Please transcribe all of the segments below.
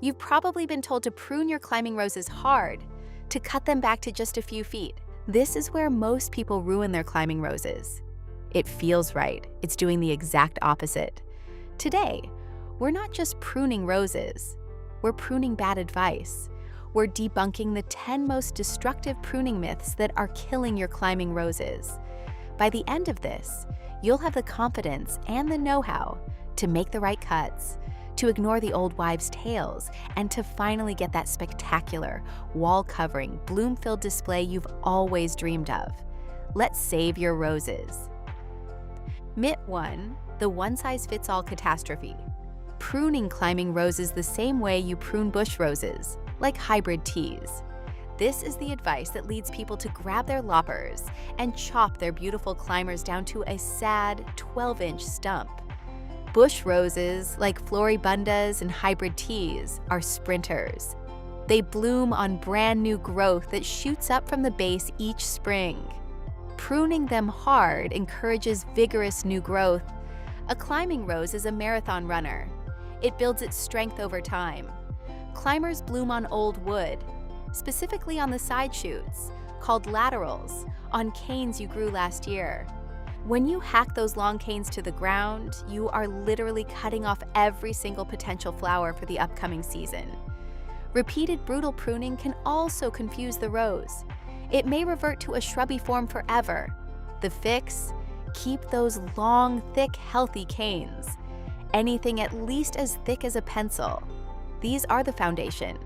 You've probably been told to prune your climbing roses hard, to cut them back to just a few feet. This is where most people ruin their climbing roses. It feels right. It's doing the exact opposite. Today, we're not just pruning roses. We're pruning bad advice. We're debunking the 10 most destructive pruning myths that are killing your climbing roses. By the end of this, you'll have the confidence and the know-how to make the right cuts, to ignore the old wives' tales, and to finally get that spectacular, wall-covering, bloom-filled display you've always dreamed of. Let's save your roses. Myth 1, the one-size-fits-all catastrophe. Pruning climbing roses the same way you prune bush roses, like hybrid teas. This is the advice that leads people to grab their loppers and chop their beautiful climbers down to a sad 12-inch stump. Bush roses, like floribundas and hybrid teas, are sprinters. They bloom on brand new growth that shoots up from the base each spring. Pruning them hard encourages vigorous new growth. A climbing rose is a marathon runner. It builds its strength over time. Climbers bloom on old wood, specifically on the side shoots, called laterals, on canes you grew last year. When you hack those long canes to the ground, you are literally cutting off every single potential flower for the upcoming season. Repeated brutal pruning can also confuse the rose. It may revert to a shrubby form forever. The fix? Keep those long, thick, healthy canes. Anything at least as thick as a pencil. These are the foundation.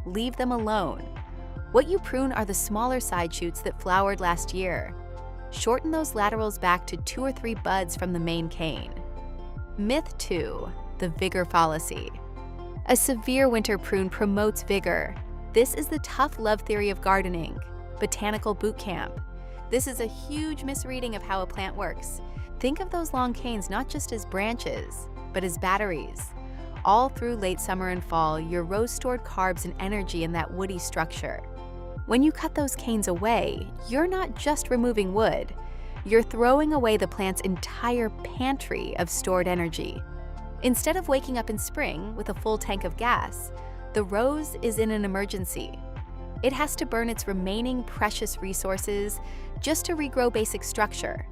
Leave them alone. What you prune are the smaller side shoots that flowered last year. Shorten those laterals back to 2 or 3 buds from the main cane. Myth 2, the vigor fallacy. A severe winter prune promotes vigor. This is the tough love theory of gardening, botanical boot camp. This is a huge misreading of how a plant works. Think of those long canes not just as branches, but as batteries. All through late summer and fall, your rose stored carbs and energy in that woody structure. When you cut those canes away, you're not just removing wood. You're throwing away the plant's entire pantry of stored energy. Instead of waking up in spring with a full tank of gas, the rose is in an emergency. It has to burn its remaining precious resources just to regrow basic structure.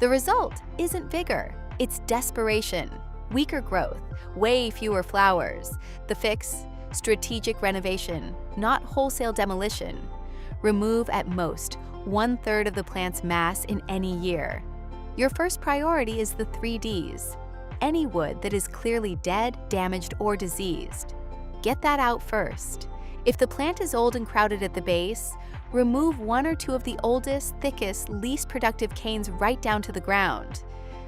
The result isn't vigor, it's desperation. Weaker growth, way fewer flowers. The fix? Strategic renovation, not wholesale demolition. Remove at most 1/3 of the plant's mass in any year. Your first priority is the 3 Ds. Any wood that is clearly dead, damaged, or diseased. Get that out first. If the plant is old and crowded at the base, remove 1 or 2 of the oldest, thickest, least productive canes right down to the ground.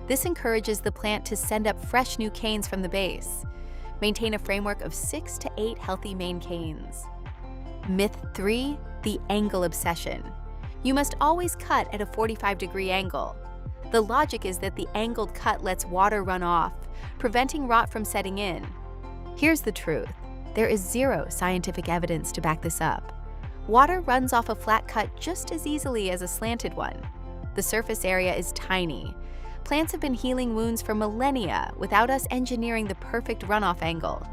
This encourages the plant to send up fresh new canes from the base. Maintain a framework of 6 to 8 healthy main canes. Myth 3, the angle obsession. You must always cut at a 45-degree angle. The logic is that the angled cut lets water run off, preventing rot from setting in. Here's the truth. There is 0 scientific evidence to back this up. Water runs off a flat cut just as easily as a slanted one. The surface area is tiny. Plants have been healing wounds for millennia without us engineering the perfect runoff angle.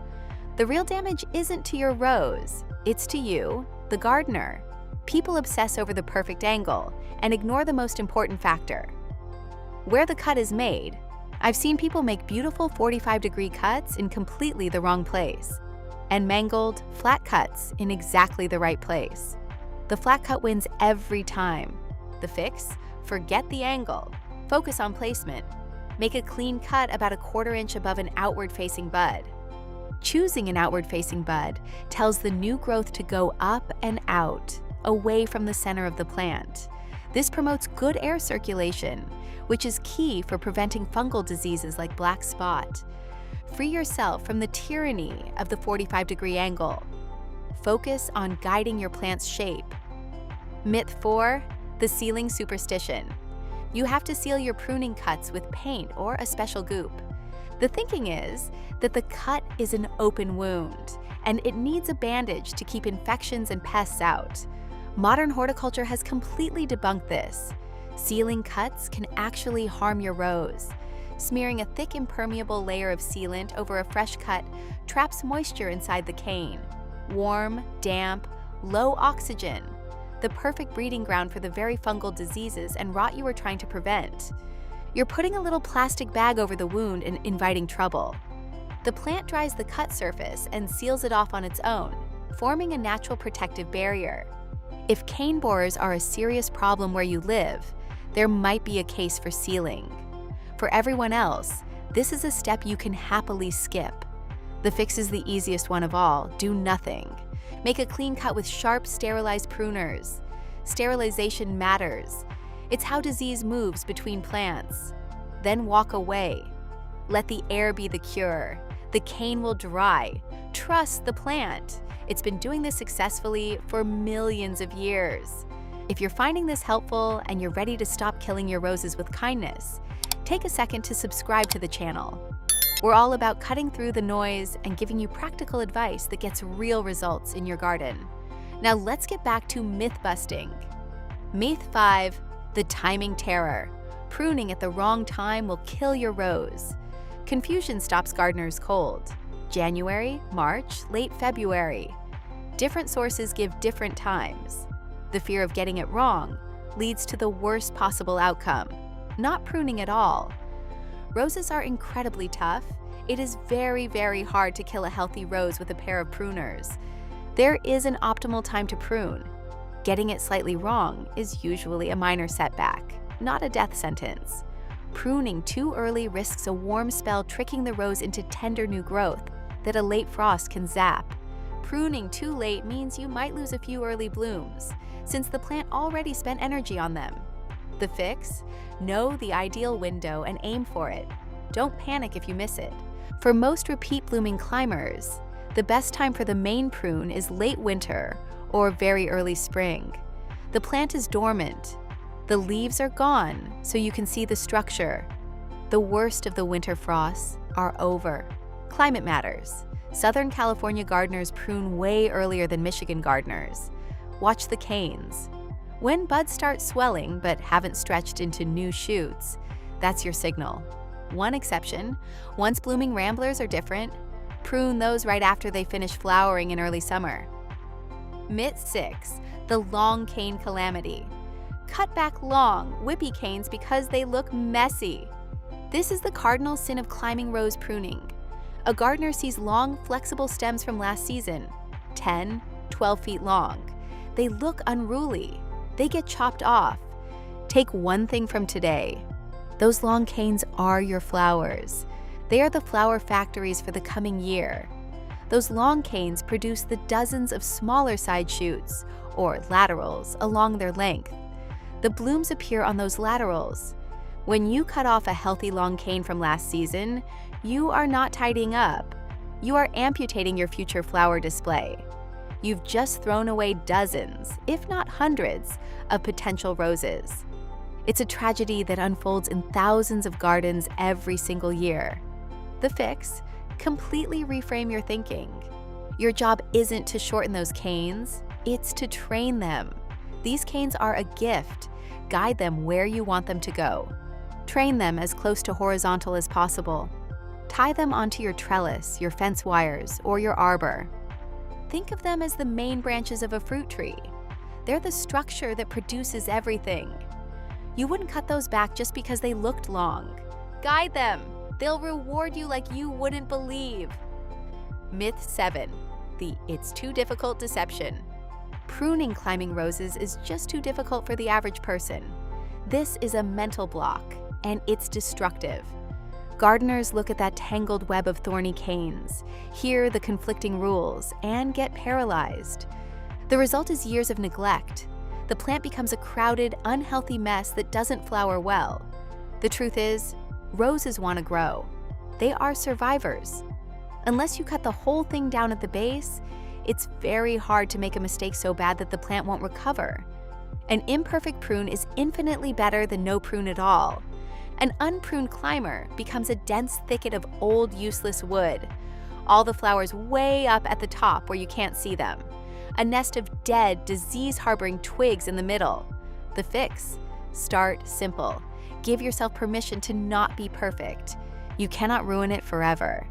The real damage isn't to your rose, it's to you, the gardener. People obsess over the perfect angle and ignore the most important factor. Where the cut is made. I've seen people make beautiful 45-degree cuts in completely the wrong place, and mangled, flat cuts in exactly the right place. The flat cut wins every time. The fix? Forget the angle. Focus on placement. Make a clean cut about a 1/4 inch above an outward-facing bud. Choosing an outward-facing bud tells the new growth to go up and out, away from the center of the plant. This promotes good air circulation, which is key for preventing fungal diseases like black spot. Free yourself from the tyranny of the 45-degree angle. Focus on guiding your plant's shape. Myth 4, the sealing superstition. You have to seal your pruning cuts with paint or a special goop. The thinking is that the cut is an open wound, and it needs a bandage to keep infections and pests out. Modern horticulture has completely debunked this. Sealing cuts can actually harm your rose. Smearing a thick impermeable layer of sealant over a fresh cut traps moisture inside the cane. Warm, damp, low oxygen. The perfect breeding ground for the very fungal diseases and rot you are trying to prevent. You're putting a little plastic bag over the wound and inviting trouble. The plant dries the cut surface and seals it off on its own, forming a natural protective barrier. If cane borers are a serious problem where you live, there might be a case for sealing. For everyone else, this is a step you can happily skip. The fix is the easiest one of all: do nothing. Make a clean cut with sharp, sterilized pruners. Sterilization matters. It's how disease moves between plants. Then walk away. Let the air be the cure. The cane will dry. Trust the plant. It's been doing this successfully for millions of years. If you're finding this helpful and you're ready to stop killing your roses with kindness, take a second to subscribe to the channel. We're all about cutting through the noise and giving you practical advice that gets real results in your garden. Now let's get back to myth busting. Myth 5, the timing terror. Pruning at the wrong time will kill your rose. Confusion stops gardeners cold. January, March, late February. Different sources give different times. The fear of getting it wrong leads to the worst possible outcome: not pruning at all. Roses are incredibly tough. It is very, very hard to kill a healthy rose with a pair of pruners. There is an optimal time to prune. Getting it slightly wrong is usually a minor setback, not a death sentence. Pruning too early risks a warm spell tricking the rose into tender new growth that a late frost can zap. Pruning too late means you might lose a few early blooms, since the plant already spent energy on them. The fix? Know the ideal window and aim for it. Don't panic if you miss it. For most repeat blooming climbers, the best time for the main prune is late winter or very early spring. The plant is dormant. The leaves are gone, so you can see the structure. The worst of the winter frosts are over. Climate matters. Southern California gardeners prune way earlier than Michigan gardeners. Watch the canes. When buds start swelling but haven't stretched into new shoots, that's your signal. One exception: once blooming ramblers are different. Prune those right after they finish flowering in early summer. Myth 6, the long cane calamity. Cut back long, whippy canes because they look messy. This is the cardinal sin of climbing rose pruning. A gardener sees long, flexible stems from last season, 10, 12 feet long. They look unruly. They get chopped off. Take one thing from today. Those long canes are your flowers. They are the flower factories for the coming year. Those long canes produce the dozens of smaller side shoots, or laterals, along their length. The blooms appear on those laterals. When you cut off a healthy long cane from last season, you are not tidying up. You are amputating your future flower display. You've just thrown away dozens, if not hundreds, of potential roses. It's a tragedy that unfolds in thousands of gardens every single year. The fix? Completely reframe your thinking. Your job isn't to shorten those canes, it's to train them. These canes are a gift. Guide them where you want them to go. Train them as close to horizontal as possible. Tie them onto your trellis, your fence wires, or your arbor. Think of them as the main branches of a fruit tree. They're the structure that produces everything. You wouldn't cut those back just because they looked long. Guide them. They'll reward you like you wouldn't believe. Myth 7, the it's too difficult deception. Pruning climbing roses is just too difficult for the average person. This is a mental block, and it's destructive. Gardeners look at that tangled web of thorny canes, hear the conflicting rules, and get paralyzed. The result is years of neglect. The plant becomes a crowded, unhealthy mess that doesn't flower well. The truth is, roses want to grow. They are survivors. Unless you cut the whole thing down at the base, it's very hard to make a mistake so bad that the plant won't recover. An imperfect prune is infinitely better than no prune at all. An unpruned climber becomes a dense thicket of old, useless wood. All the flowers way up at the top where you can't see them. A nest of dead, disease-harboring twigs in the middle. The fix? Start simple. give yourself permission to not be perfect. You cannot ruin it forever.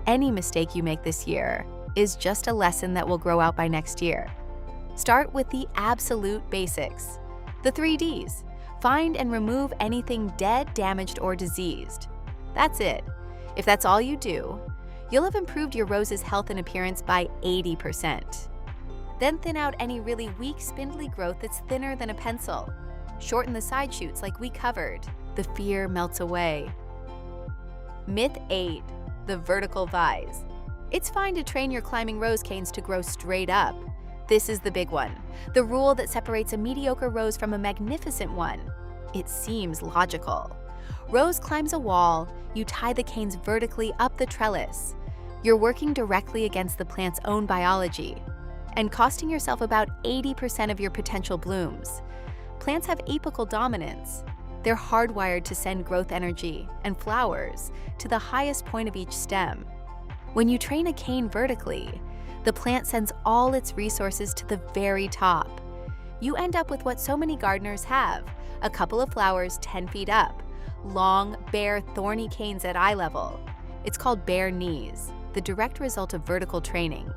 Any mistake you make this year is just a lesson that will grow out by next year. Start with the absolute basics. The 3 Ds. Find and remove anything dead, damaged, or diseased. That's it. If that's all you do, you'll have improved your rose's health and appearance by 80%. Then thin out any really weak, spindly growth that's thinner than a pencil. Shorten the side shoots like we covered. The fear melts away. Myth 8. The vertical vise. It's fine to train your climbing rose canes to grow straight up. This is the big one, the rule that separates a mediocre rose from a magnificent one. It seems logical. Rose climbs a wall, you tie the canes vertically up the trellis. You're working directly against the plant's own biology and costing yourself about 80% of your potential blooms. Plants have apical dominance. They're hardwired to send growth energy and flowers to the highest point of each stem. When you train a cane vertically, the plant sends all its resources to the very top. You end up with what so many gardeners have, a couple of flowers 10 feet up, long, bare, thorny canes at eye level. It's called bare knees, the direct result of vertical training.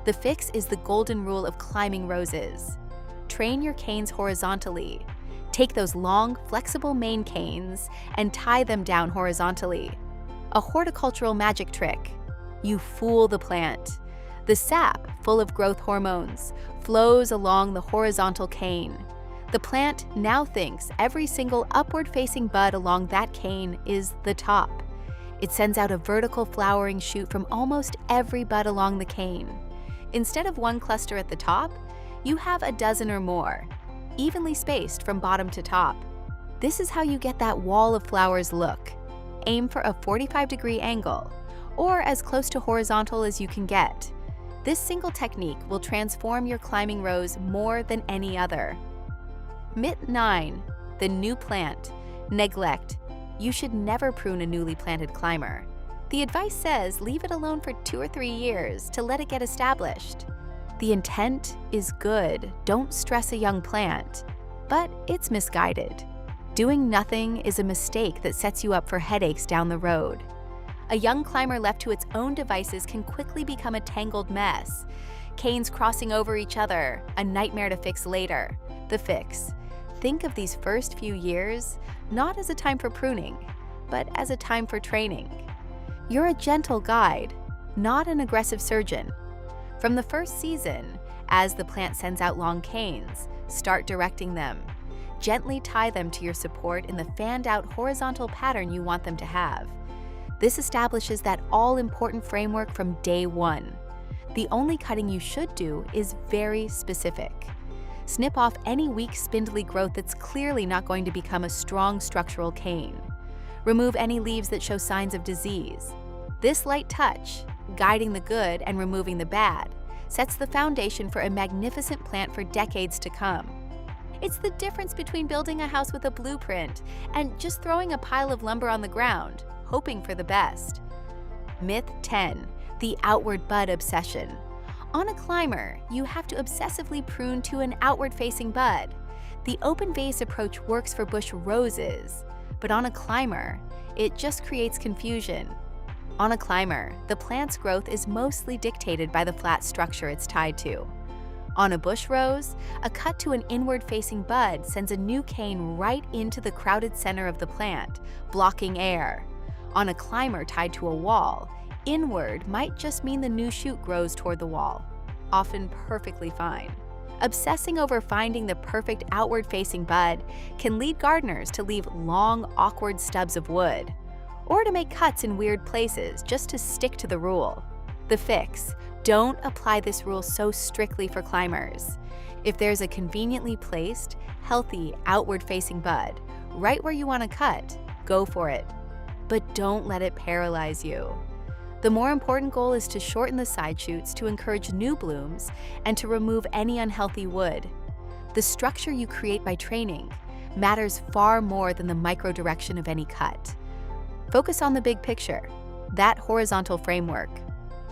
The fix is the golden rule of climbing roses. Train your canes horizontally. Take those long, flexible main canes and tie them down horizontally. A horticultural magic trick. You fool the plant. The sap, full of growth hormones, flows along the horizontal cane. The plant now thinks every single upward-facing bud along that cane is the top. It sends out a vertical flowering shoot from almost every bud along the cane. Instead of one cluster at the top, you have a dozen or more, evenly spaced from bottom to top. This is how you get that wall of flowers look. Aim for a 45-degree angle, or as close to horizontal as you can get. This single technique will transform your climbing rose more than any other. Myth 9. The new plant. Neglect. You should never prune a newly planted climber. The advice says leave it alone for 2 or 3 years to let it get established. The intent is good, don't stress a young plant, but it's misguided. Doing nothing is a mistake that sets you up for headaches down the road. A young climber left to its own devices can quickly become a tangled mess. Canes crossing over each other, a nightmare to fix later. The fix. Think of these first few years not as a time for pruning, but as a time for training. You're a gentle guide, not an aggressive surgeon. From the first season, as the plant sends out long canes, start directing them. Gently tie them to your support in the fanned-out horizontal pattern you want them to have. This establishes that all-important framework from day one. The only cutting you should do is very specific. Snip off any weak, spindly growth that's clearly not going to become a strong structural cane. Remove any leaves that show signs of disease. This light touch, guiding the good and removing the bad, sets the foundation for a magnificent plant for decades to come. It's the difference between building a house with a blueprint and just throwing a pile of lumber on the ground, hoping for the best. Myth 10. The outward bud obsession. On a climber, you have to obsessively prune to an outward-facing bud. The open vase approach works for bush roses, but on a climber, it just creates confusion. On a climber, the plant's growth is mostly dictated by the flat structure it's tied to. On a bush rose, a cut to an inward-facing bud sends a new cane right into the crowded center of the plant, blocking air. On a climber tied to a wall, inward might just mean the new shoot grows toward the wall, often perfectly fine. Obsessing over finding the perfect outward-facing bud can lead gardeners to leave long, awkward stubs of wood, or to make cuts in weird places just to stick to the rule. The fix: don't apply this rule so strictly for climbers. If there's a conveniently placed, healthy, outward-facing bud right where you want to cut, go for it. But don't let it paralyze you. The more important goal is to shorten the side shoots to encourage new blooms and to remove any unhealthy wood. The structure you create by training matters far more than the micro-direction of any cut. Focus on the big picture, that horizontal framework.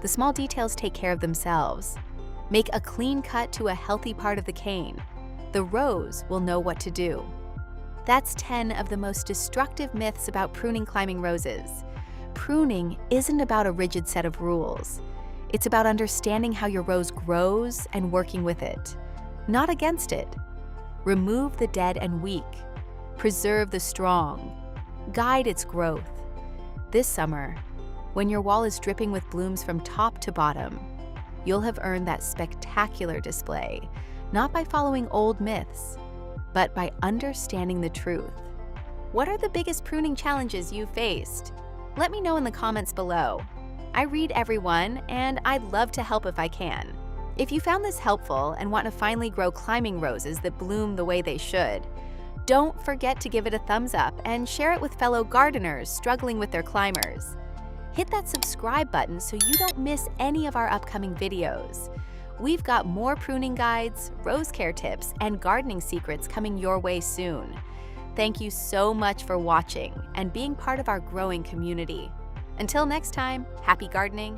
The small details take care of themselves. Make a clean cut to a healthy part of the cane. The rose will know what to do. That's 10 of the most destructive myths about pruning climbing roses. Pruning isn't about a rigid set of rules. It's about understanding how your rose grows and working with it, not against it. Remove the dead and weak. Preserve the strong. Guide its growth. This summer, when your wall is dripping with blooms from top to bottom, you'll have earned that spectacular display, not by following old myths, but by understanding the truth. What are the biggest pruning challenges you've faced? Let me know in the comments below. I read everyone, and I'd love to help if I can. If you found this helpful and want to finally grow climbing roses that bloom the way they should, don't forget to give it a thumbs up and share it with fellow gardeners struggling with their climbers. Hit that subscribe button so you don't miss any of our upcoming videos. We've got more pruning guides, rose care tips, and gardening secrets coming your way soon. Thank you so much for watching and being part of our growing community. Until next time, happy gardening